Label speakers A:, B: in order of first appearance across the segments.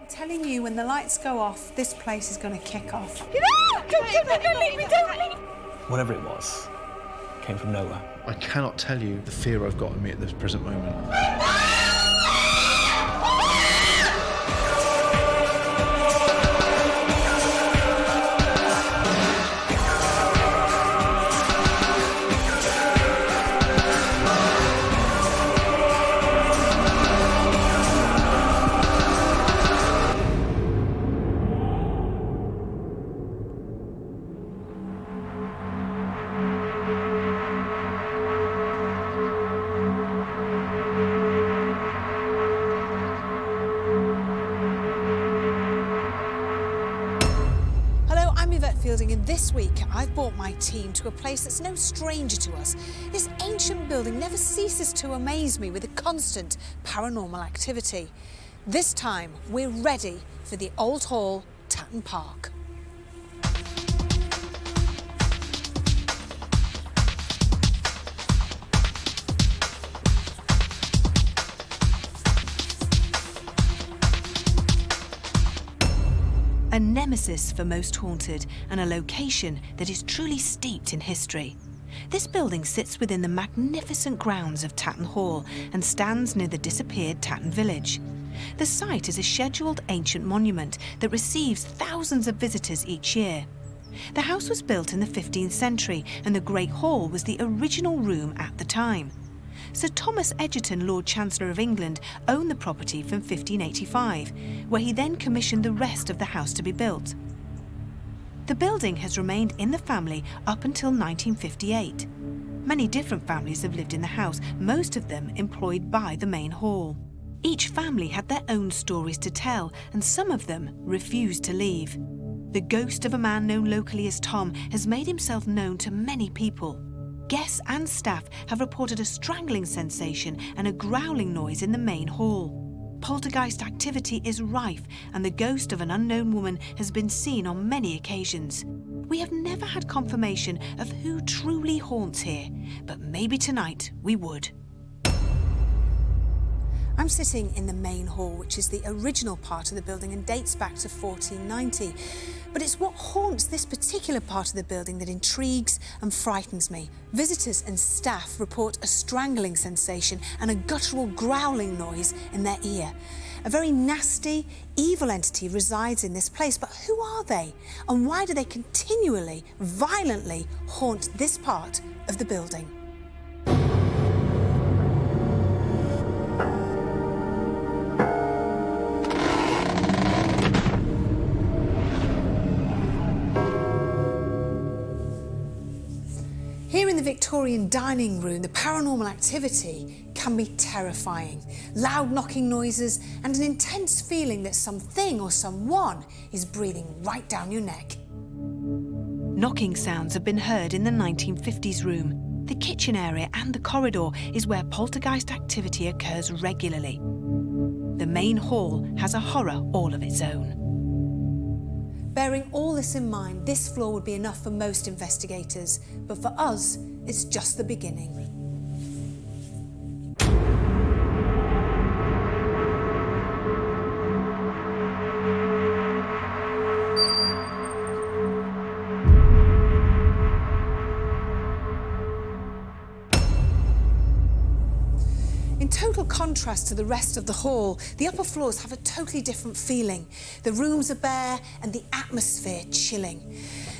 A: I'm telling you, when the lights go off, this place is going to kick off.
B: Don't leave me, don't leave me!
C: Whatever it was, came from nowhere.
D: I cannot tell you the fear I've got in me at this present moment.
A: I'm Yvette Fielding, and this week I've brought my team to a place that's no stranger to us. This ancient building never ceases to amaze me with a constant paranormal activity. This time we're ready for the Old Hall, Tatton Park. A nemesis for most haunted, and a location that is truly steeped in history. This building sits within the magnificent grounds of Tatton Hall and stands near the disappeared Tatton village. The site is a scheduled ancient monument that receives thousands of visitors each year. The house was built in the 15th century, and the Great Hall was the original room at the time. Sir Thomas Edgerton, Lord Chancellor of England, owned the property from 1585, where he then commissioned the rest of the house to be built. The building has remained in the family up until 1958. Many different families have lived in the house, most of them employed by the main hall. Each family had their own stories to tell, and some of them refused to leave. The ghost of a man known locally as Tom has made himself known to many people. Guests and staff have reported a strangling sensation and a growling noise in the main hall. Poltergeist activity is rife, and the ghost of an unknown woman has been seen on many occasions. We have never had confirmation of who truly haunts here, but maybe tonight we would. I'm sitting in the main hall, which is the original part of the building and dates back to 1490. But it's what haunts this particular part of the building that intrigues and frightens me. Visitors and staff report a strangling sensation and a guttural growling noise in their ear. A very nasty, evil entity resides in this place, but who are they? And why do they continually, violently haunt this part of the building? Here in the Victorian dining room, the paranormal activity can be terrifying. Loud knocking noises and an intense feeling that something or someone is breathing right down your neck. Knocking sounds have been heard in the 1950s room. The kitchen area and the corridor is where poltergeist activity occurs regularly. The main hall has a horror all of its own. Bearing all this in mind, this floor would be enough for most investigators, but for us, it's just the beginning. In total contrast to the rest of the hall, the upper floors have a totally different feeling. The rooms are bare and the atmosphere chilling.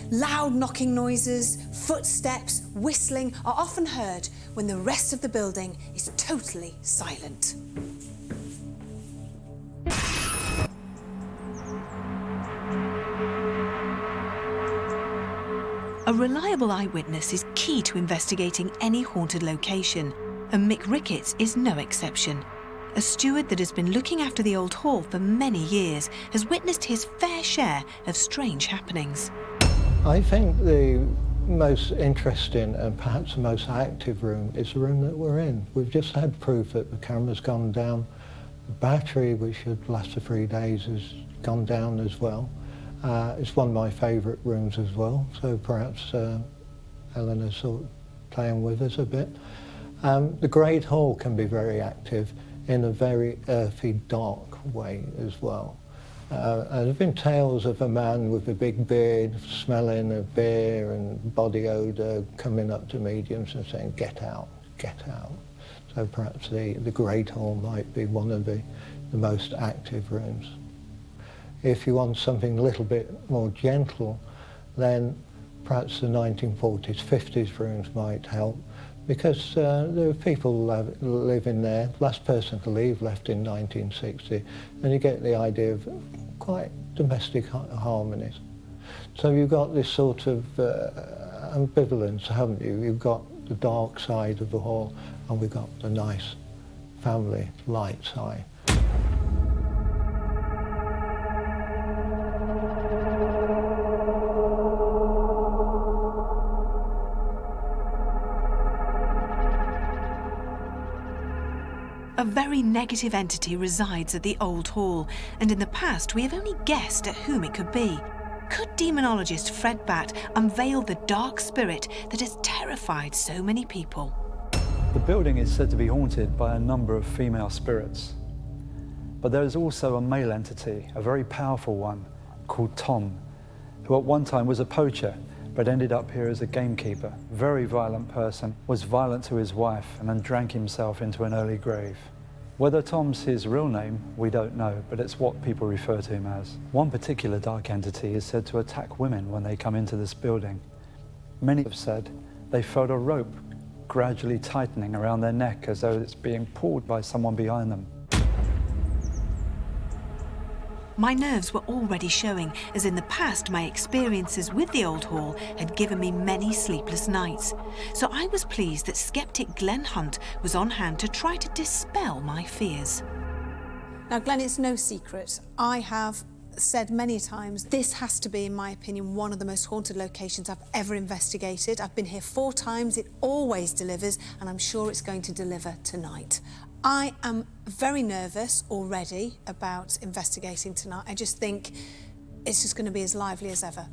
A: Loud knocking noises, footsteps, whistling are often heard when the rest of the building is totally silent. A reliable eyewitness is key to investigating any haunted location. And Mick Ricketts is no exception. A steward that has been looking after the Old Hall for many years has witnessed his fair share of strange happenings.
E: I think the most interesting and perhaps the most active room is the room that we're in. We've just had proof that the camera's gone down. The battery, which should last for 3 days, has gone down as well. It's one of my favourite rooms as well, so perhaps Eleanor's sort of playing with us a bit. The Great Hall can be very active in a very earthy, dark way as well. There have been tales of a man with a big beard smelling of beer and body odour coming up to mediums and saying, "Get out, get out." So perhaps the Great Hall might be one of the most active rooms. If you want something a little bit more gentle, then perhaps the 1940s, 50s rooms might help, because there are people living there. Last person to leave left in 1960, and you get the idea of quite domestic harmonies. So you've got this sort of ambivalence, haven't you? You've got the dark side of the hall, and we've got the nice family light side.
A: A very negative entity resides at the Old Hall, and in the past we have only guessed at whom it could be. Could demonologist Fred Batt unveil the dark spirit that has terrified so many people?
F: The building is said to be haunted by a number of female spirits, but there is also a male entity, a very powerful one, called Tom, who at one time was a poacher, but ended up here as a gamekeeper. Very violent person, was violent to his wife, and then drank himself into an early grave. Whether Tom's his real name, we don't know, but it's what people refer to him as. One particular dark entity is said to attack women when they come into this building. Many have said they felt a rope gradually tightening around their neck as though it's being pulled by someone behind them.
A: My nerves were already showing, as in the past my experiences with the Old Hall had given me many sleepless nights. So I was pleased that skeptic Glenn Hunt was on hand to try to dispel my fears.
B: Now, Glenn, it's no secret. I have said many times, this has to be, in my opinion, one of the most haunted locations I've ever investigated. I've been here 4 times, it always delivers, and I'm sure it's going to deliver tonight. I am very nervous already about investigating tonight. I just think it's just going to be as lively as ever.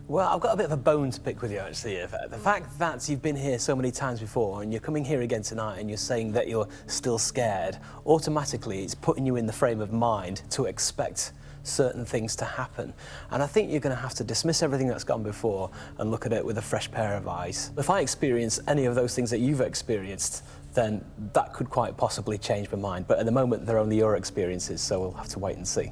C: Well, I've got a bit of a bone to pick with you, actually, Yvette. The fact that you've been here so many times before and you're coming here again tonight and you're saying that you're still scared, automatically it's putting you in the frame of mind to expect certain things to happen. And I think you're going to have to dismiss everything that's gone before and look at it with a fresh pair of eyes. If I experience any of those things that you've experienced, then that could quite possibly change my mind. But at the moment, they're only your experiences, so we'll have to wait and see.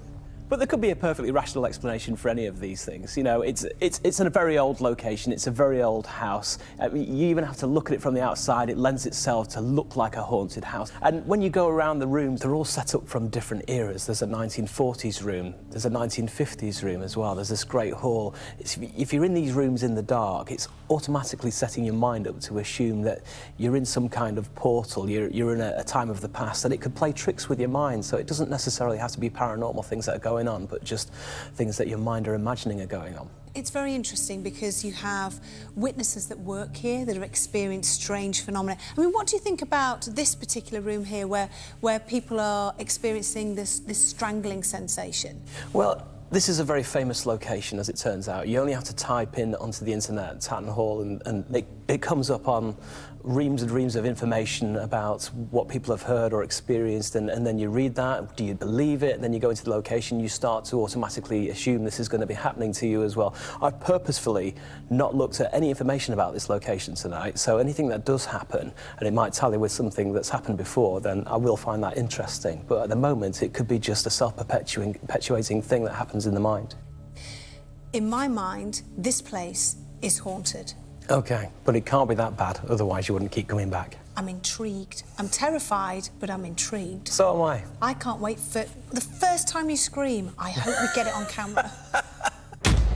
C: But there could be a perfectly rational explanation for any of these things. You know, it's in a very old location, it's a very old house. I mean, you even have to look at it from the outside. It lends itself to look like a haunted house. And when you go around the rooms, they're all set up from different eras. There's a 1940s room, there's a 1950s room as well, there's this great hall. If you're in these rooms in the dark, it's automatically setting your mind up to assume that you're in some kind of portal, you're in a time of the past, and it could play tricks with your mind. So it doesn't necessarily have to be paranormal things that are going on, but just things that your mind are imagining are going on.
B: It's very interesting because you have witnesses that work here that have experienced strange phenomena. I mean, what do you think about this particular room here where people are experiencing this strangling sensation?
C: Well, this is a very famous location, as it turns out. You only have to type in onto the internet, Tatton Hall, and it comes up on reams and reams of information about what people have heard or experienced, and then you read that, do you believe it? And then you go into the location, you start to automatically assume this is going to be happening to you as well. I've purposefully not looked at any information about this location tonight, so anything that does happen, and it might tally with something that's happened before, then I will find that interesting. But at the moment, it could be just a self-perpetuating thing that happens in the mind.
B: In my mind, this place is haunted.
C: Okay, but it can't be that bad, otherwise you wouldn't keep coming back.
B: I'm intrigued. I'm terrified, but I'm intrigued.
C: So am I.
B: I can't wait for the first time you scream. I hope we get it on camera.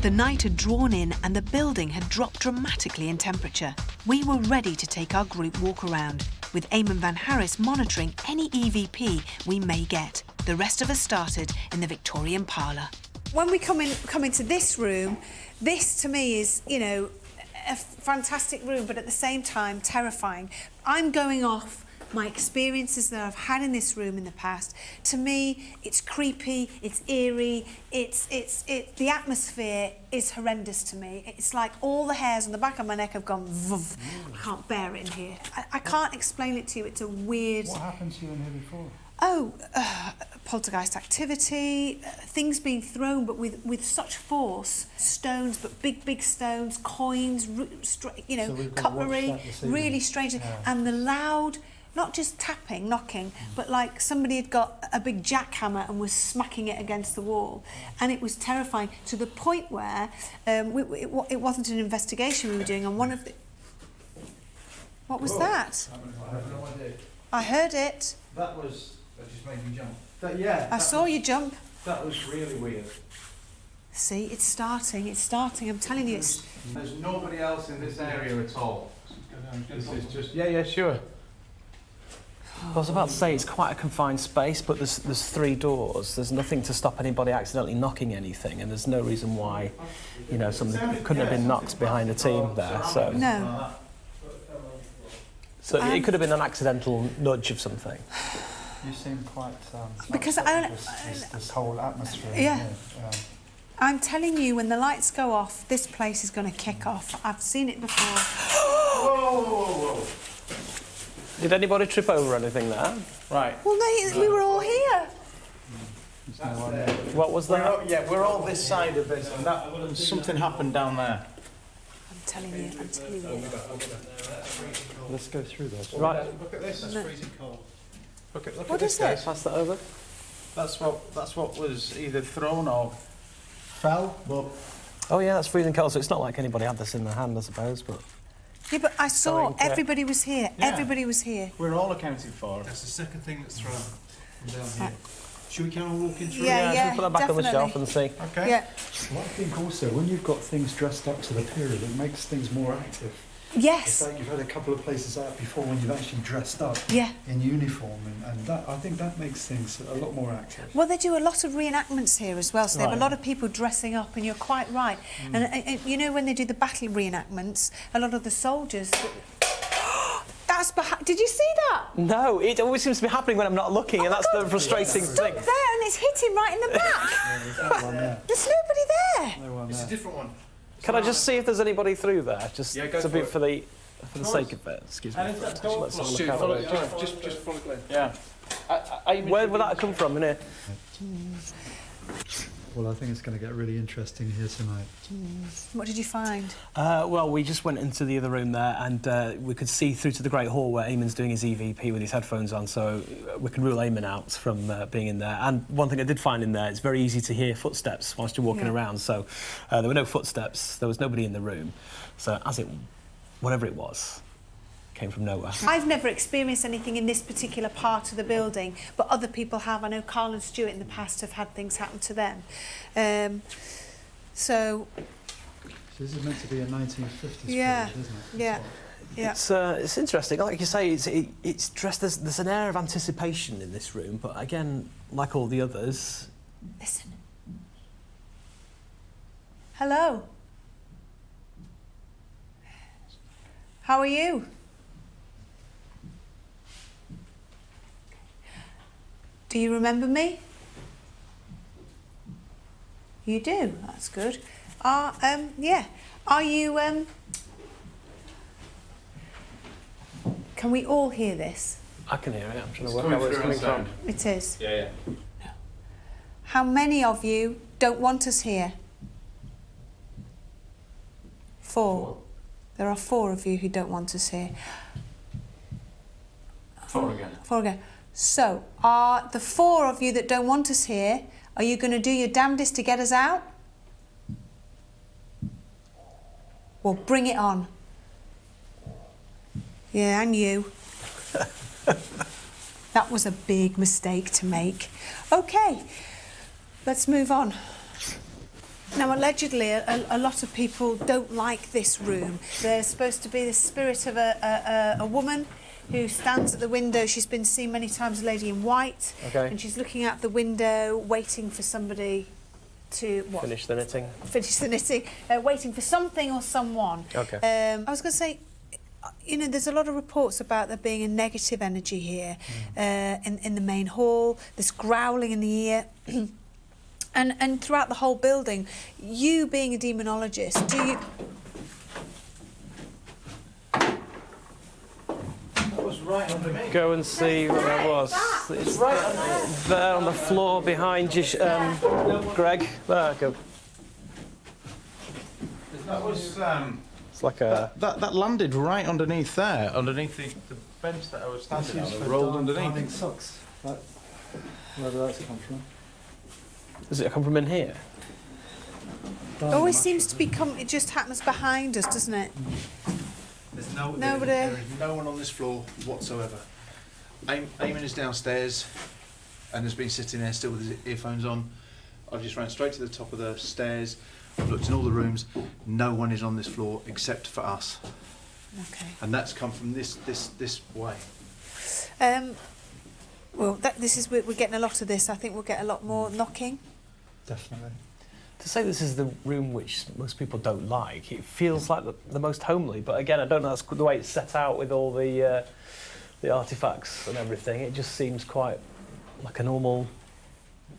A: The night had drawn in and the building had dropped dramatically in temperature. We were ready to take our group walk around, with Eamon Van Harris monitoring any EVP we may get. The rest of us started in the Victorian Parlor.
B: When we come into this room, this to me is, you know, a fantastic room, but at the same time terrifying. I'm going off my experiences that I've had in this room in the past. To me, it's creepy, it's eerie, the atmosphere is horrendous to me. It's like all the hairs on the back of my neck have gone vuv. I can't bear it in here. I can't explain it to you. It's a weird...
G: What happened to you in here before?
B: Poltergeist activity, things being thrown, but with such force. Stones, but big stones, coins,
F: So we've got to watch
B: cutlery,
F: that this evening.
B: really strange.
F: Yeah.
B: And the loud, not just tapping, knocking, but like somebody had got a big jackhammer and was smacking it against the wall. And it was terrifying to the point where it wasn't an investigation we were doing on one of the... What was that?
D: I have no idea.
B: I heard it.
D: That just made me jump.
B: I saw you jump.
D: That was really weird.
B: See, it's starting, I'm telling you. It's...
D: There's nobody else in this area at all. This is just... Yeah, sure.
C: I was about to say it's quite a confined space, but there's 3 doors. There's nothing to stop anybody accidentally knocking anything, and there's no reason why, you know, somebody couldn't have been knocked behind a team there. So
B: No.
C: So it could have been an accidental nudge of something.
F: You seem quite...
B: Because
F: upset with this whole atmosphere.
B: Yeah. I'm telling you, when the lights go off, this place is going to kick off. I've seen it before.
D: Whoa.
C: Did anybody trip over anything there?
D: Right.
B: Well, we were all here.
F: There's no one there.
C: What was that?
D: We're all this side of this, and something happened down there.
B: I'm telling you.
F: Let's go through this.
C: Right.
D: Look at this.
B: No.
D: Freezing cold. Look
B: What
D: at this,
B: is it?
D: guys.
C: Pass that over.
D: That's what was either thrown or fell. But
C: Oh yeah, that's freezing cold, so it's not like anybody had this in their hand, I suppose, but...
B: Yeah, but I saw
C: Something,
B: everybody was here.
D: Yeah.
B: Everybody was here.
D: we're all accounted for.
G: That's the second thing that's thrown from down here. Should we carry on walking through?
B: Yeah,
C: just put that back
B: definitely.
C: on the shelf and see.
D: Okay.
B: Yeah.
F: Well, I think also, when you've got things dressed up to the period, it makes things more active. It's
B: Yes.
F: like you've had a couple of places out before when you've actually dressed up
B: Yeah.
F: in uniform, and that, I think that makes things a lot more active.
B: Well, they do a lot of reenactments here as well, so they have a
F: Right.
B: lot of people dressing up, and you're quite right. And you know, when they do the battle reenactments, a lot of the soldiers... That's behind... Did you see that?
C: No, it always seems to be happening when I'm not looking, and that's the frustrating
B: Stuck
C: thing.
B: there, and it's hit him right in the back.
F: There's no one there.
B: There's nobody there.
F: No one
G: It's a
F: there.
G: different one.
C: Can I just see if there's anybody through there? Just
G: Yeah, go
C: to be
G: for it.
C: for the sake of it. Excuse me.
D: And is that
C: Let's
D: door
C: have a
G: Stu,
C: look out
G: follow,
C: of it.
G: just follow Glenn.
D: Yeah.
C: Where would that come from in here?
F: Well, I think it's going to get really interesting here tonight.
B: What did you find?
C: Well, we just went into the other room there, and we could see through to the Great Hall where Eamon's doing his EVP with his headphones on, so we can rule Eamon out from being in there. And one thing I did find in there, it's very easy to hear footsteps whilst you're walking
B: Yeah.
C: around, so there were no footsteps, there was nobody in the room. So whatever it was, came from nowhere.
B: I've never experienced anything in this particular part of the building, but other people have. I know Carl and Stuart in the past have had things happen to them. So,
F: So this is meant to be a 1950s
B: Yeah.
F: period, isn't it?
B: yeah, yeah.
C: It's interesting. Like you say, it's dressed. There's an air of anticipation in this room, but again, like all the others,
B: Listen. Hello. How are you? Do you remember me? You do. That's good. Yeah. Are you? Can we all hear this?
C: I can hear it. I'm trying
D: It's
C: to work
D: coming
C: out where it's
D: through
C: coming
D: on
C: from.
D: sound.
B: It is.
D: Yeah.
B: How many of you don't want us here? 4. There are 4 of you who don't want us here.
D: 4 again.
B: 4 again. So, are the 4 of you that don't want us here, are you going to do your damnedest to get us out? Well, bring it on. Yeah, and you. That was a big mistake to make. Okay, let's move on. Now, allegedly, a lot of people don't like this room. There's supposed to be the spirit of a woman who stands at the window. She's been seen many times, a lady in white.
C: Okay.
B: And she's looking out the window, waiting for somebody to... What?
C: Finish the knitting.
B: Finish the knitting. Waiting for something or someone.
C: Okay.
B: I was going to say, you know, there's a lot of reports about there being a negative energy here in the main hall. There's growling in the ear. And throughout the whole building. You being a demonologist, do you...
D: That was right underneath.
C: Go and see what that was. It's right there on the floor behind you, Greg. There, go.
D: That was
C: It's like a...
D: that landed right underneath there, underneath the bench that I was standing on. It rolled underneath.
F: Socks. Wherever that's come from.
C: Does it come from in here?
B: It always seems to it just happens behind us, doesn't it?
G: There's
B: Nobody.
G: There is no one on this floor whatsoever. Eamon is downstairs and has been sitting there still with his earphones on. I've just ran straight to the top of the stairs. I've looked in all the rooms. No one is on this floor except for us.
B: Okay.
G: And that's come from this way.
B: Well, we're getting a lot of this. I think we'll get a lot more knocking.
F: Definitely.
C: To say this is the room which most people don't like, it feels like the most homely, but again, I don't know, that's the way it's set out with all the artefacts and everything. It just seems quite like a normal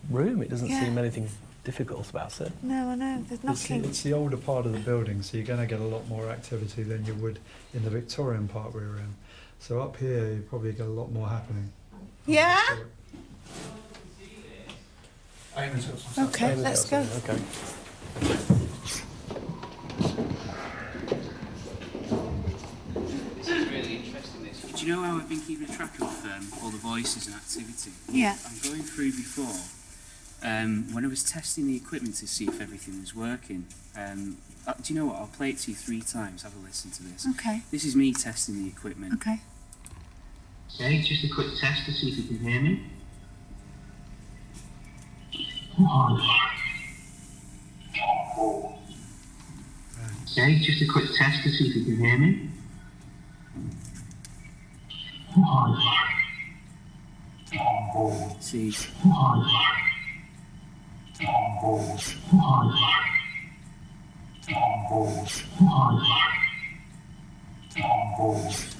C: room. It doesn't seem anything difficult about it.
B: No, I know, there's knocking.
F: It's the older part of the building, so you're going to get a lot more activity than you would in the Victorian part we were in. So up here, you probably get a lot more happening.
B: Yeah?
G: Eamon's got some stuff.
B: Okay, let's go.
C: Okay.
H: This is really interesting, this. Do you know how I've been keeping track of all the voices and activity?
B: Yeah.
H: I'm going through before, when I was testing the equipment to see if everything was working. Do you know what? I'll play it to you 3 times. Have a listen to this.
B: Okay.
H: This is me testing the equipment.
B: Okay.
H: Okay, just a quick test to see if you can hear me. Okay, just a quick test to see if you can hear me. See.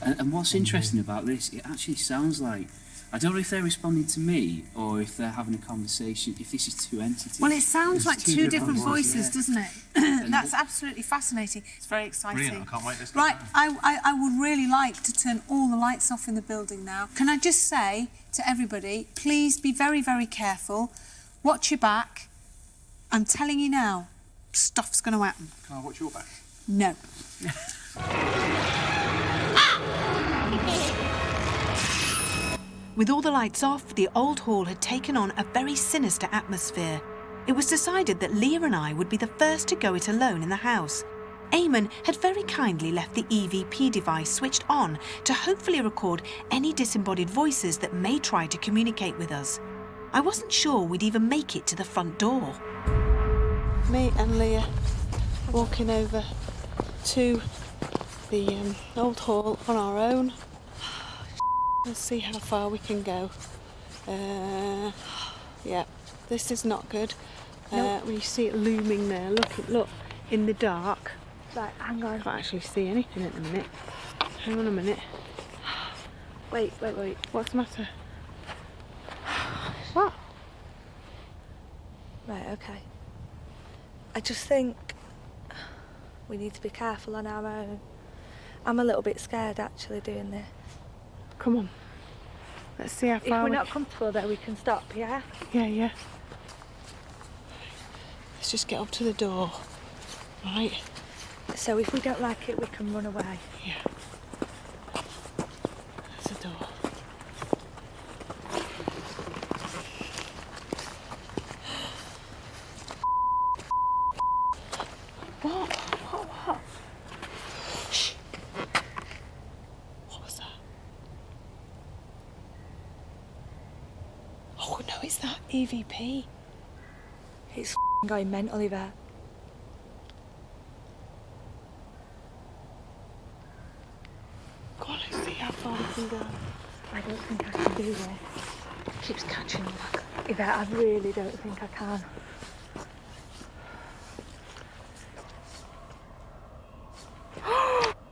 H: And what's interesting about this, it actually sounds like, I don't know if they're responding to me or if they're having a conversation, if this is 2 entities.
B: Well, it sounds
H: There's
B: like two different voices,
H: yeah.
B: doesn't it? That's absolutely fascinating. It's very exciting.
G: Brilliant, I can't wait this.
B: Right, I would really like to turn all the lights off in the building now. Can I just say to everybody, please be very, very careful. Watch your back. I'm telling you now, stuff's going to happen.
G: Can I watch your back?
B: No.
A: With all the lights off, the old hall had taken on a very sinister atmosphere. It was decided that Leah and I would be the first to go it alone in the house. Eamon had very kindly left the EVP device switched on to hopefully record any disembodied voices that may try to communicate with us. I wasn't sure we'd even make it to the front door.
B: Me and Leah walking over to the old hall on our own. Let's see how far we can go. Yeah, this is not good. When you see it looming there, look, in the dark.
I: Right, hang on.
B: I can't actually see anything at the minute. Hang on a minute.
I: Wait.
B: What's the matter?
I: What? Right, okay. I just think we need to be careful on our own. I'm a little bit scared actually doing this.
B: Come on. Let's see how
I: If
B: far
I: we're not comfortable there, we can stop, yeah?
B: Yeah. Let's just get up to the door. Right.
I: So if we don't like it, we can run away.
B: Yeah. There's the door. What? Shh. What was that? Oh no, it's that EVP.
I: It's going mental, Yvette.
B: Go on, let's see how far we can go.
I: I don't think I can do this. It keeps catching me. Yvette, I really don't think I can.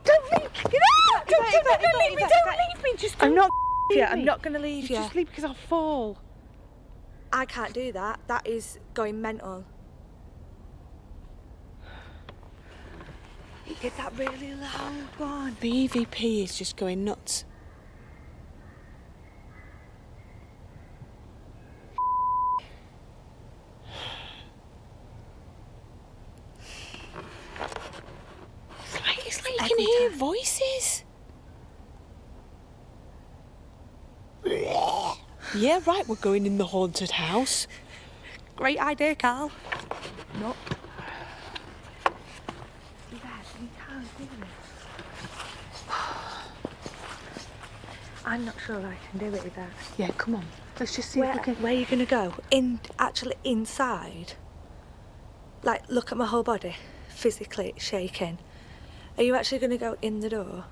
I: Don't leave! Don't leave me! Don't leave me! Just
B: I'm not
I: yeah,
B: leave
I: I'm
B: me.
I: not going to leave you.
B: Just leave because I'll fall.
I: I can't do that. That is going mental. You did that really loud one.
B: The EVP is just going nuts.
A: can hear voices. Yeah, right, we're going in the haunted house.
I: Great idea, Carl. No. You can't do this. I'm not sure I can do it, Yvette.
B: Yeah, come on. Let's just see if we can...
I: Where are you going to go? Actually inside? Like, look at my whole body, physically shaking. Are you actually going to go in the door?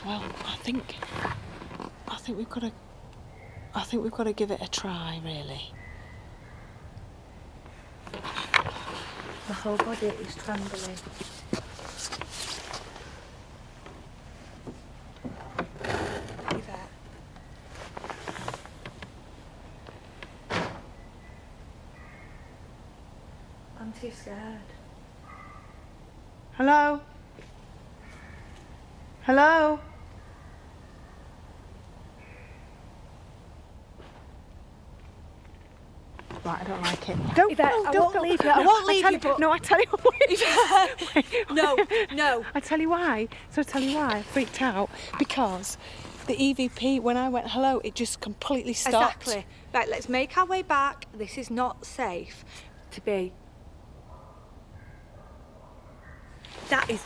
A: Well, I think we've got to give it a try, really.
I: My whole body is trembling. Yvette. I'm too scared.
B: Hello? Hello? Right, I don't like it. Don't,
I: Yvette,
B: no,
I: I
B: don't,
I: won't leave you.
B: No,
I: I won't leave
B: tell
I: you, but...
B: No, I tell you what.
I: Yvette, no.
B: I tell you why. So I tell you why I freaked out. Because the EVP, when I went hello, it just completely stopped.
I: Exactly. Right, let's make our way back. This is not safe to be. That is...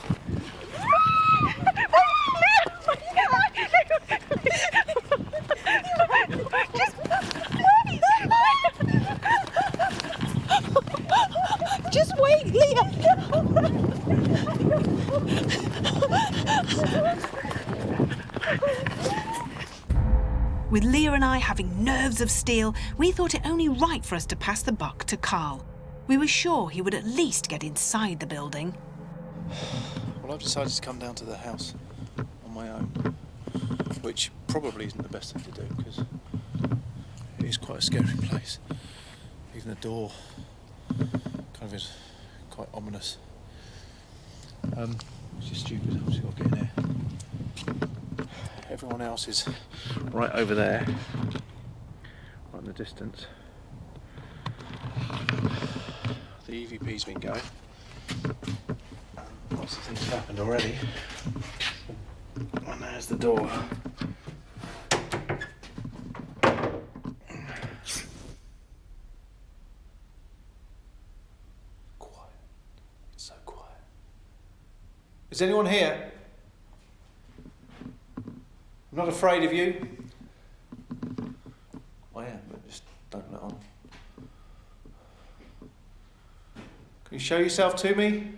A: Just wait, Leah. With Leah and I having nerves of steel, we thought it only right for us to pass the buck to Carl. We were sure he would at least get inside the building.
G: Well, I've decided to come down to the house on my own, which probably isn't the best thing to do because it is quite a scary place. Even the door kind of is quite ominous. It's just stupid. I've just got to get in there. Everyone else is right over there, right in the distance. The EVP's been going. Lots of things have happened already. And there's the door. Quiet. So quiet. Is anyone here? I'm not afraid of you. I am, but just don't let on. Can you show yourself to me?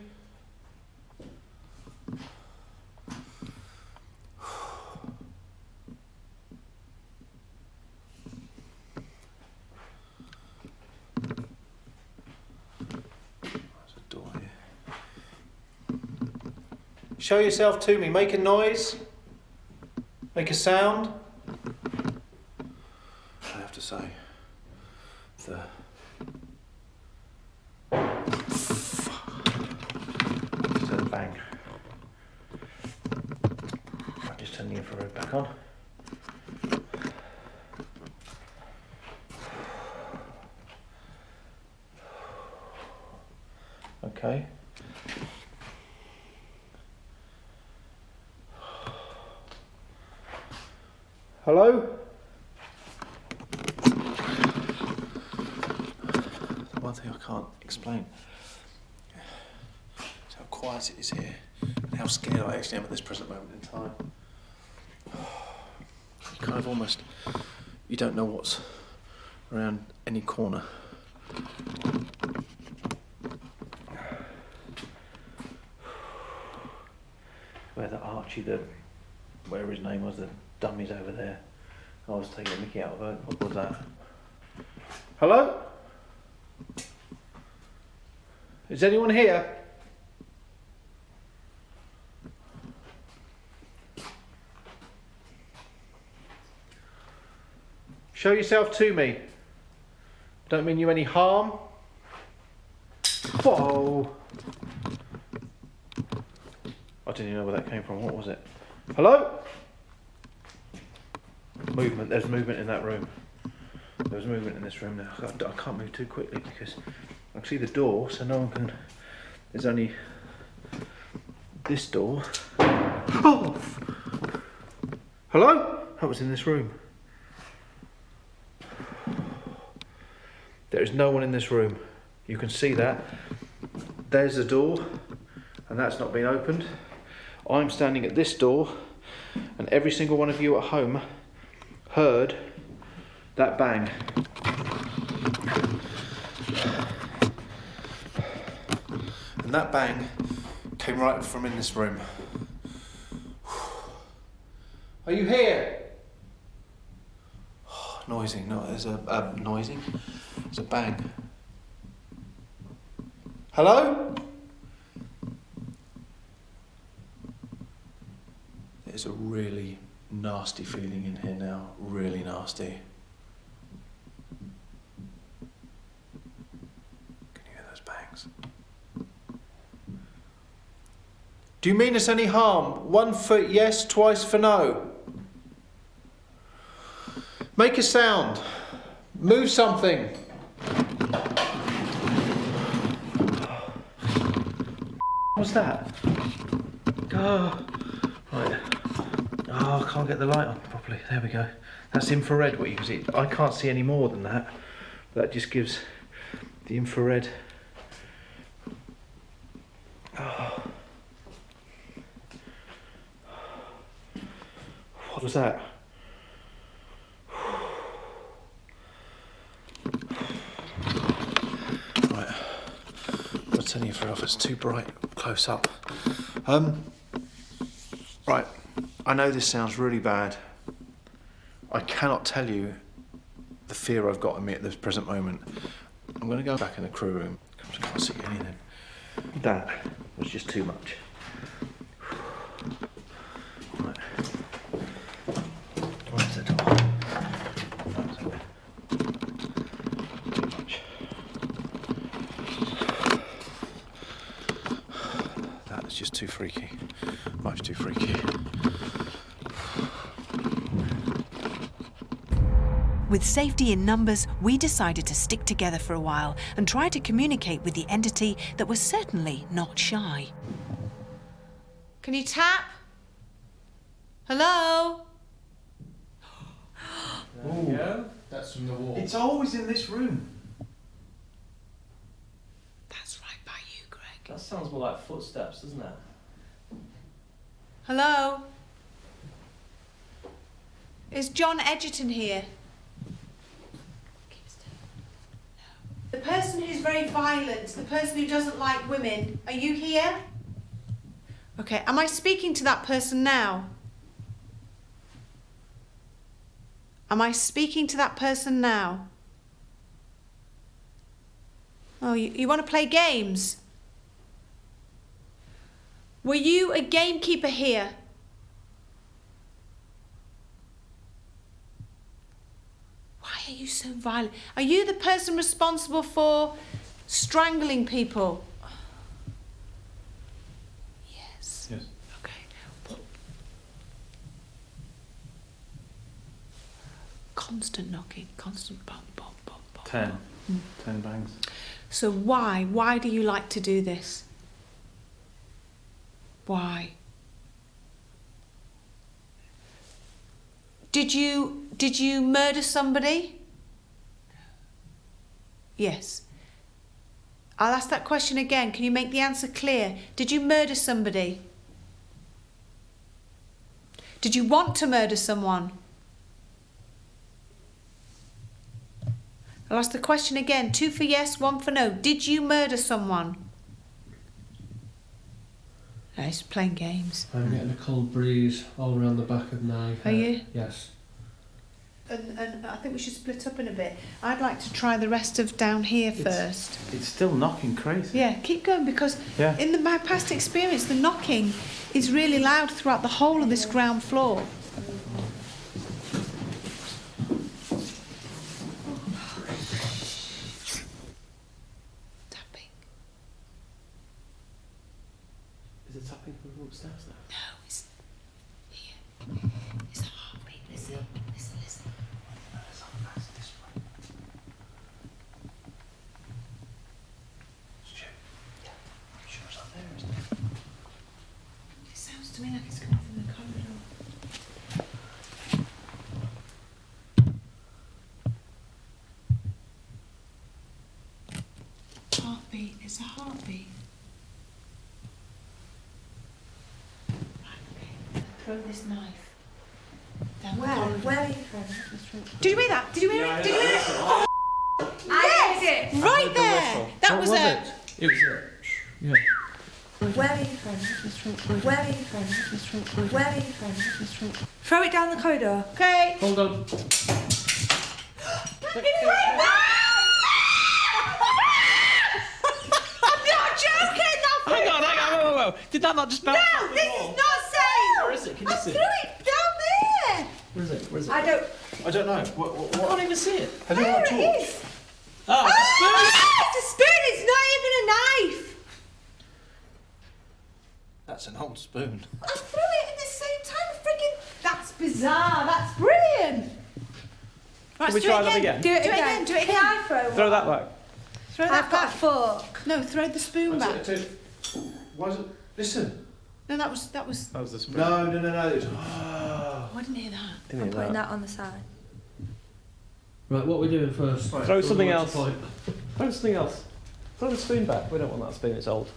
G: Show yourself to me. Make a noise. Make a sound. I have to say, the bang. I'm just turning the infrared back on. Okay. Hello? The one thing I can't explain is how quiet it is here and how scared I actually am at this present moment in time. You kind of almost, you don't know what's around any corner. Where the Archie, whatever his name was, the dummies over there. I was taking a mickey out of her. What was that? Hello? Is anyone here? Show yourself to me. Don't mean you any harm. Whoa! I didn't even know where that came from. What was it? Hello? Movement. There's movement in that room. There's movement in this room now. I can't move too quickly because I can see the door, so no one can. There's only this door. Oh! Hello? That was in this room. There is no one in this room. You can see that. There's the door, and that's not been opened. I'm standing at this door, and every single one of you at home heard that bang. And that bang came right from in this room. Are you here? Noisy, no, there's a noisy. There's a bang. Hello? There's a really nasty feeling in here now, really nasty. Can you hear those bangs? Do you mean us any harm? 1 foot yes, twice for no. Make a sound. Move something. What's that? Oh, right. Oh, I can't get the light on properly. There we go. That's infrared, what you can see. I can't see any more than that. That just gives the infrared. Oh. What was that? Right. I'll turn you for off. It's too bright close up. Right. I know this sounds really bad. I cannot tell you the fear I've got in me at this present moment. I'm going to go back in the crew room. I can't see anything. That was just too much. Right. Where's the door? Too much. That is just too freaky. Much too freaky.
A: With safety in numbers, we decided to stick together for a while and try to communicate with the entity that was certainly not shy.
B: Can you tap? Hello?
G: There you go.
D: That's from the wall.
G: It's always in this room.
A: That's right by you, Greg.
C: That sounds more like footsteps, doesn't it?
B: Hello? Is John Edgerton here? The person who's very violent, the person who doesn't like women, are you here? Okay, am I speaking to that person now? Am I speaking to that person now? Oh, you want to play games? Were you a gamekeeper here? Why are you so violent? Are you the person responsible for strangling people? Yes.
D: Yes.
B: Okay. Constant knocking, constant bump, bump, bump, bump.
D: 10. 10 bangs.
B: So why? Why do you like to do this? Why? Did you murder somebody? Yes. I'll ask that question again. Can you make the answer clear? Did you murder somebody? Did you want to murder someone? I'll ask the question again. 2 for yes, 1 for no. Did you murder someone? No, he's playing games.
J: I'm getting a cold breeze all around the back of my head.
B: Are you?
J: Yes.
B: And I think we should split up in a bit. I'd like to try the rest of down here first.
G: It's still knocking crazy.
B: Yeah, keep going, because in my past experience, the knocking is really loud throughout the whole of this ground floor. Tapping.
C: Is it tapping from upstairs now?
B: No, it's here. It's a heartbeat. Listen, listen, listen. heartbeat. It's a heartbeat. Right, okay. Throw this knife down the corridor.
I: Where are you from?
B: Did you hear that? Did you hear it? Did you hear it? Oh,
I: I heard it.
B: right there. That was a.
J: It was it. Yeah.
I: Where are you from? Where are you from? Where are you from? Throw it down the corridor.
B: Okay.
J: Hold on.
B: I'm not joking.
C: Hang on, whoa. Did that not just bounce?
B: No, this is not safe.
C: Where is it? Can you see
B: Threw it down there.
C: Where is it? Where is it?
I: I don't.
D: I don't know.
C: I can't even see it.
D: Have you got a torch?
B: There it is.
C: Oh, it's a spoon!
B: It's a spoon. It's not even a knife.
D: That's an old spoon.
B: I threw it at the same time. Friggin'. That's bizarre. That's brilliant. Right,
C: Can we try that again?
B: Do it again. Do it
I: Can
B: again.
I: I throw
C: Throw
I: one?
C: that back.
B: Throw
I: I've
B: that
I: got a
B: back.
I: fork.
B: No, throw the spoon back.
D: Why is it? Listen.
B: No, that was.
C: That was the spoon.
D: No. It's,
B: Oh, I didn't hear that.
C: Didn't
I: I'm
C: hear
I: putting
C: that.
I: that on the side.
J: Right, what are we doing first?
C: Throw something
J: What's
C: else.
J: the point?
C: Throw something else. Throw the spoon back. We don't want that spoon, it's old.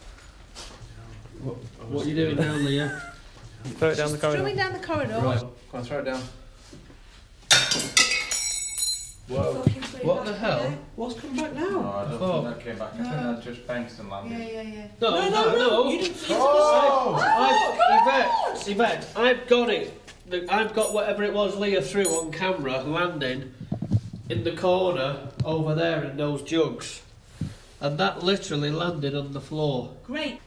J: What are you doing now, Leah?
C: Throw it down the corridor.
B: Throwing down the corridor.
J: Right.
D: Go on, throw it down.
J: Whoa.
I: Fucking put it
J: What
I: back
J: the
I: in
J: hell?
I: there.
J: What's come back
D: No,
J: now?
D: I don't
J: Oh.
D: think that came back. I think that just bounced and landed.
B: Yeah.
J: No.
B: You didn't.
J: Yvette, I've got it. I've got whatever it was Leah threw on camera landing in the corner over there in those jugs. And that literally landed on the floor.
B: Great.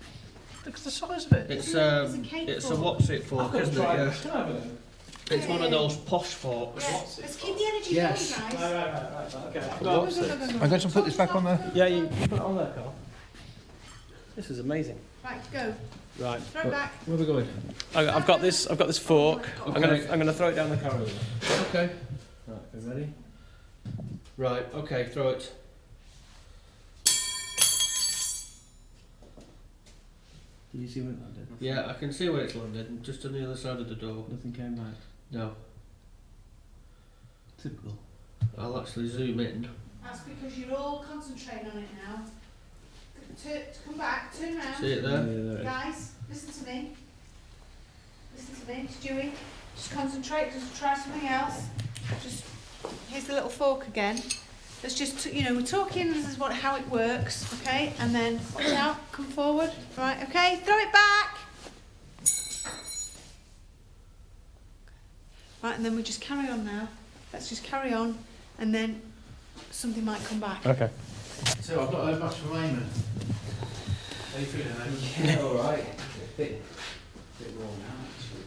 D: Look at the size of it.
J: It's
B: a cake
J: it's a
B: fork.
J: what's it fork, isn't it? Yeah.
D: Can I have it then?
J: It's one of those posh forks.
B: Yeah. Let's keep the energy
J: Yes.
B: going, guys.
C: Right. Okay.
B: Go, go.
D: I'm going to put this back on there.
C: Yeah, you put it on there, Carl. This is amazing.
B: Right, go.
C: Right.
B: Throw it back.
J: Where are we going?
C: I've got this fork.
J: Okay.
C: I'm gonna throw it down the corridor.
J: Okay.
C: Right, are you ready?
J: Right, okay, throw it.
C: Did you see where that did?
J: Yeah, I can see where it's landed, just on the other side of the door.
C: Nothing came back.
J: No,
C: Typical.
J: I'll actually zoom in.
B: That's because you're all concentrating on it now. Come back, turn around.
J: See it there?
C: Yeah,
B: Guys, listen to me. Listen to me, Stewie. Just concentrate, just try something else. Just, here's the little fork again. Let's just, we're talking, this is how it works, okay? And then, watch out, come forward. Right, okay, throw it back. Right, and then we just carry on now. Let's just carry on, and then something might come back.
C: Okay.
D: So I've not heard much from Eamon. How you feeling, Eamon?
H: Yeah, all right. A bit warm now, actually.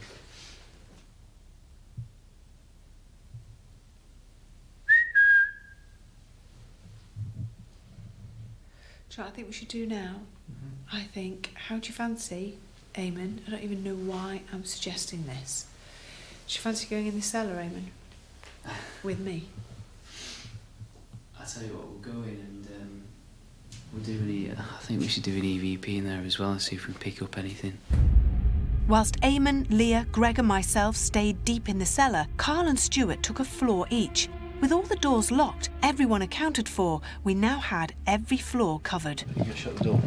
B: Do you know what I think we should do now? I think, how do you fancy, Eamon? I don't even know why I'm suggesting this. Do you fancy going in the cellar, Eamon? With me?
H: I'll tell you what, we'll go in and we'll do I think we should do an EVP in there as well and see if we can pick up anything.
A: Whilst Eamon, Leah, Greg and myself stayed deep in the cellar, Carl and Stuart took a floor each. With all the doors locked, everyone accounted for, we now had every floor covered.
D: You can shut the door.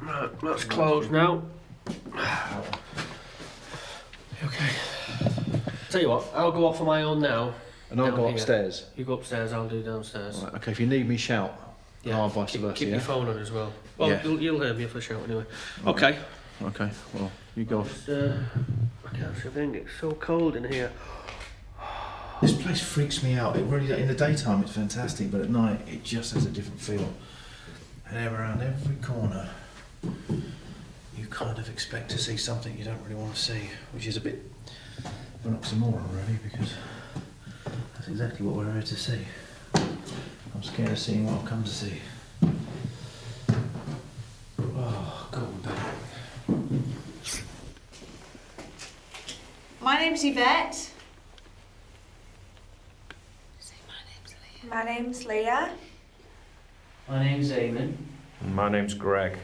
J: Right, that's closed now.
D: Okay.
J: Tell you what, I'll go off on my own now.
D: And I'll
J: Down
D: go
J: here.
D: upstairs.
J: You go upstairs, I'll do downstairs.
D: Right, okay, if you need me, shout.
J: Yeah,
D: Oh, vice
J: keep,
D: versa,
J: keep
D: yeah?
J: your phone on as well. Well,
D: Yeah.
J: you'll hear me if I shout anyway.
D: Right.
J: Okay.
D: Okay, well, you go.
J: I can't see a thing, it's so cold in here.
D: This place freaks me out. It really, in the daytime it's fantastic, but at night it just has a different feel. And around every corner, you kind of expect to see something you don't really want to see, which is a bit of an oxymoron, really, because that's exactly what we're here to see. I'm scared of seeing what I've come to see. Oh, God, I'm back.
B: My name's Yvette.
I: My name's Leah.
H: My name's Eamon.
C: My name's Greg.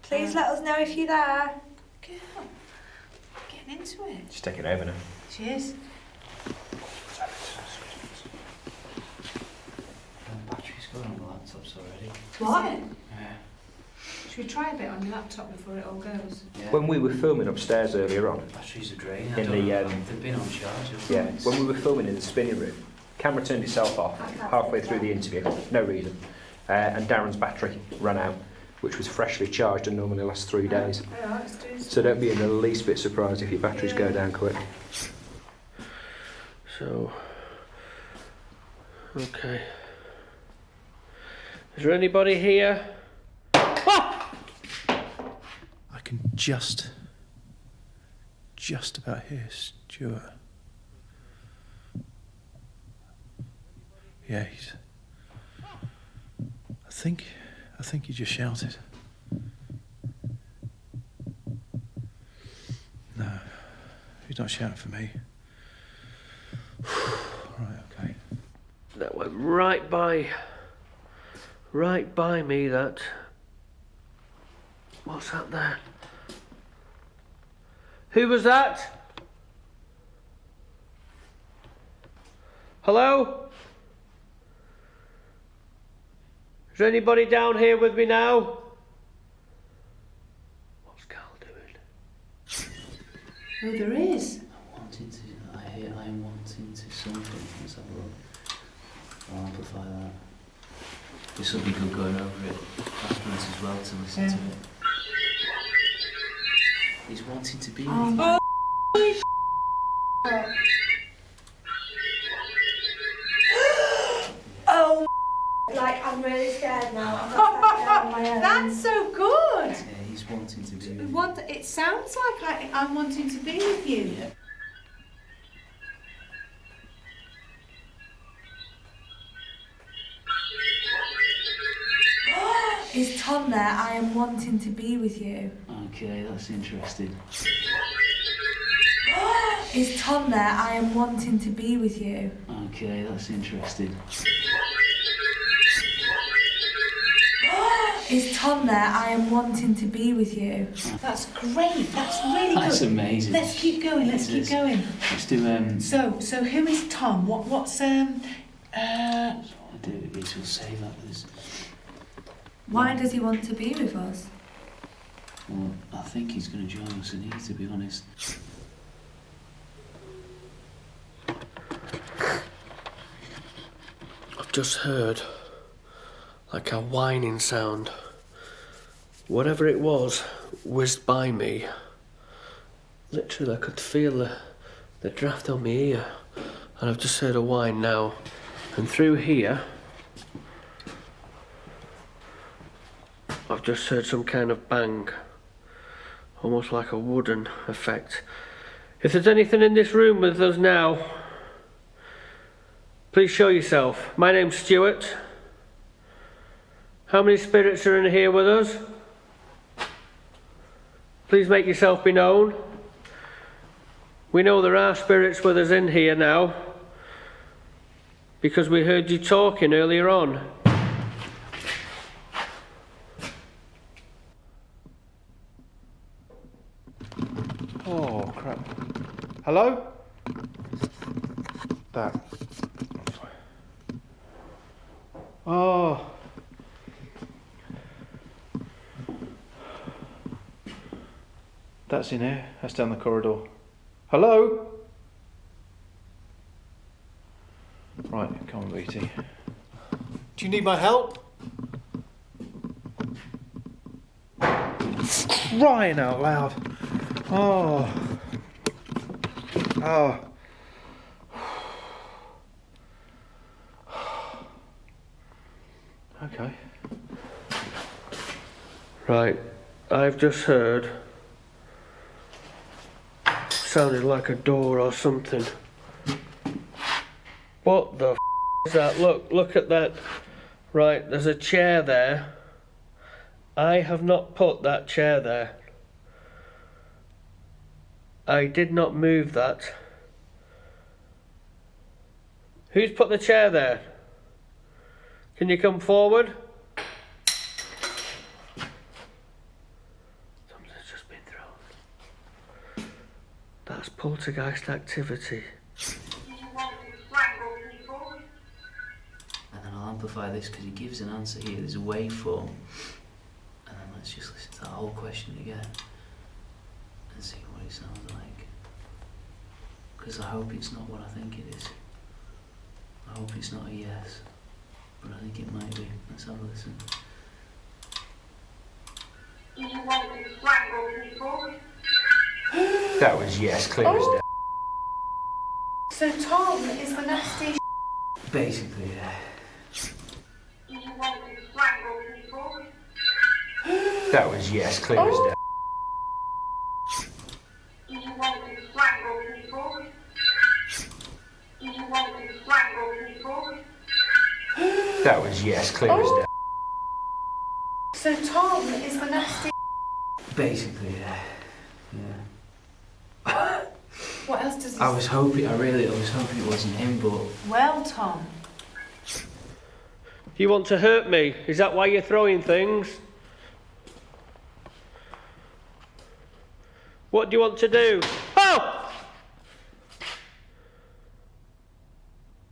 I: Please let us know if you're there.
B: Girl, getting into it.
C: Just take it over now.
B: Cheers. What?
H: Yeah.
B: Should we try a bit on your laptop before it all goes?
H: Yeah.
K: When we were filming upstairs earlier on,
H: Batteries are draining.
K: in the
H: They've been on charge.
K: yeah, when we were filming in the spinning room, camera turned itself off halfway through the interview, no reason, and Darren's battery ran out, which was freshly charged and normally lasts 3 days.
B: Alright, let's do this.
K: So don't be in the least bit surprised if your batteries go down quick.
J: So, okay. Is there anybody here? Ah!
D: I can just about hear Stuart. Yeah, he's. I think he just shouted. No, he's not shouting for me. Right, okay.
J: That went right by me, that. What's that there? Who was that? Hello? Is there anybody down here with me now? What's Carl doing?
B: Oh, there is.
H: I am wanting to something. Let's have a look. I'll amplify that. This will be good going over it afterwards as well to listen to it. He's wanting to be with you.
I: Oh, like I'm really scared now. I'm not back down on my own.
B: That's so good.
H: Yeah, he's wanting to be with you.
B: It sounds like I'm wanting to be with you.
H: Yeah.
I: Is Tom there? I am wanting to be with you.
H: Okay, that's interesting.
I: Is Tom there? I am wanting to be with you.
H: Okay, that's interesting.
I: Is Tom there? I am wanting to be with you.
B: That's great. That's really good.
H: That's amazing.
B: Let's keep going. Let's keep going.
H: Let's do
B: So who is Tom? What's
H: So what I do is we'll say that there's.
I: Why does he want to be with us?
H: Well, I think he's going to join us in here, to be honest.
J: I've just heard like a whining sound. Whatever it was whizzed by me. Literally, I could feel the draft on my ear. And I've just heard a whine now. And through here, I've just heard some kind of bang. Almost like a wooden effect. If there's anything in this room with us now, please show yourself. My name's Stuart. How many spirits are in here with us? Please make yourself be known. We know there are spirits with us in here now, because we heard you talking earlier on.
D: Oh crap! Hello? That. Oh. That's in here. That's down the corridor. Hello? Right, come on, BT.
J: Do you need my help?
D: Crying out loud. Oh. Oh. Okay.
J: Right, I've just heard. Sounded like a door or something. What the is that? Look at that. Right, there's a chair there. I have not put that chair there. I did not move that. Who's put the chair there? Can you come forward? Something's just been thrown. That's poltergeist activity.
H: And then I'll amplify this because he gives an answer here. There's a waveform. And then let's just listen to that whole question again and see what it sounds like. Because I hope it's not what I think it is. I hope it's not a yes, but I think it might be. Let's have a listen.
L: Do you want to strangle people?
K: That was yes, clear as day.
B: So Tom is the nasty.
H: Basically, yeah.
L: Do you want to strangle people?
K: That was yes, clear as day.
L: Do you want to strangle people? Do you want to strangle people?
K: That was yes, clear as day.
B: So Tom is the nasty.
H: Basically, yeah.
B: What else does he
H: I was hoping it wasn't him, but
B: Well, Tom.
J: You want to hurt me? Is that why you're throwing things? What do you want to do? Oh!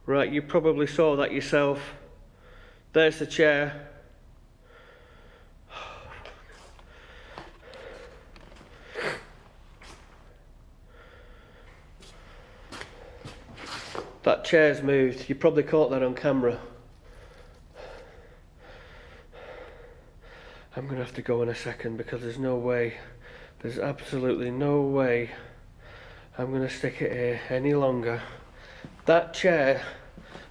J: Right, you probably saw that yourself. There's the chair. That chair's moved. You probably caught that on camera. I'm going to have to go in a second because there's no way, there's absolutely no way I'm going to stick it here any longer. That chair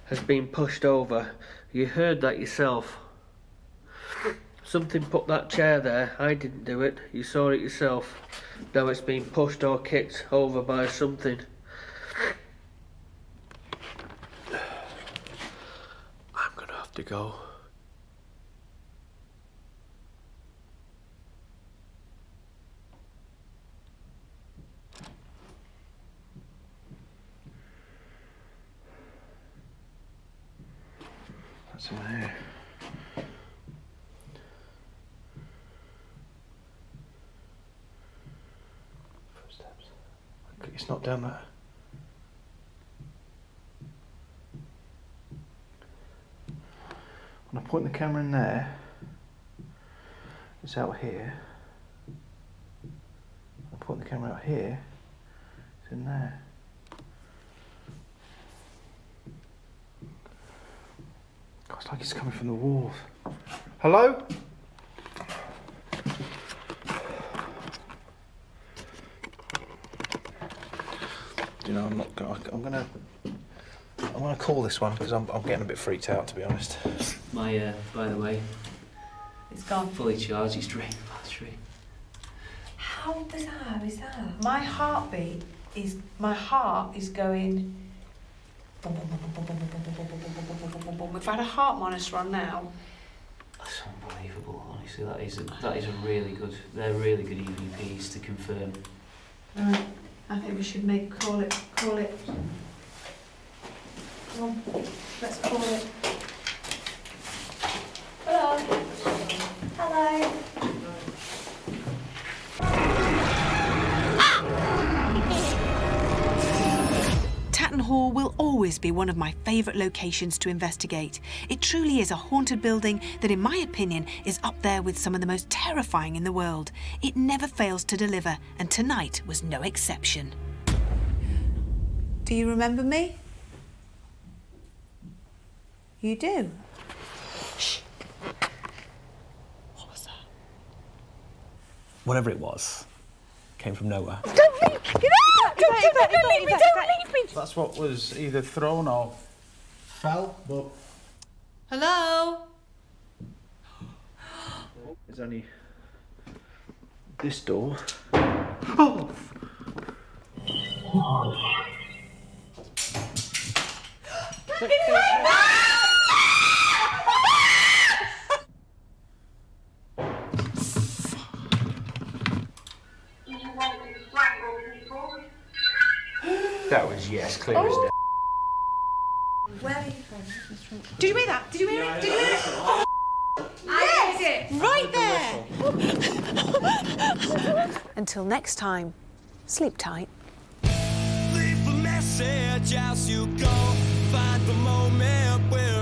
J: has been pushed over. You heard that yourself. Something put that chair there. I didn't do it. You saw it yourself. Now it's been pushed or kicked over by something. I'm going to have to go.
G: That's in here. Footsteps. It's not down there. When I point the camera in there, it's out here. I point the camera out here, it's in there. God, it's like it's coming from the walls. Hello? You know, I'm gonna call this one because I'm getting a bit freaked out, to be honest.
H: my, by the way,
B: It's gone.
H: fully charged, it's drained the battery.
B: How bizarre is that? My heart is going. We've had a heart monitor on now.
H: That's unbelievable, honestly. That is a really good. They're really good EVPs to confirm.
B: Right. I think we should call it. Come on, let's call it. Hello. Hello.
A: Tatton Hall will always be one of my favourite locations to investigate. It truly is a haunted building that, in my opinion, is up there with some of the most terrifying in the world. It never fails to deliver, and tonight was no exception.
B: Do you remember me? You do?
A: Shh. What was that?
C: Whatever it was, came from nowhere.
I: Don't leave! Get out! Don't leave me! Don't leave me!
G: That's what was either thrown or fell, but
B: Hello?
G: there's only this door.
L: Do you want to strangle people?
K: That was yes, clear as day.
B: Where are you from? Did you hear that? Did you hear it? Did you hear it? Oh, yes! Right there! Until next time, sleep tight.
M: Leave a message as you go. Find the moment where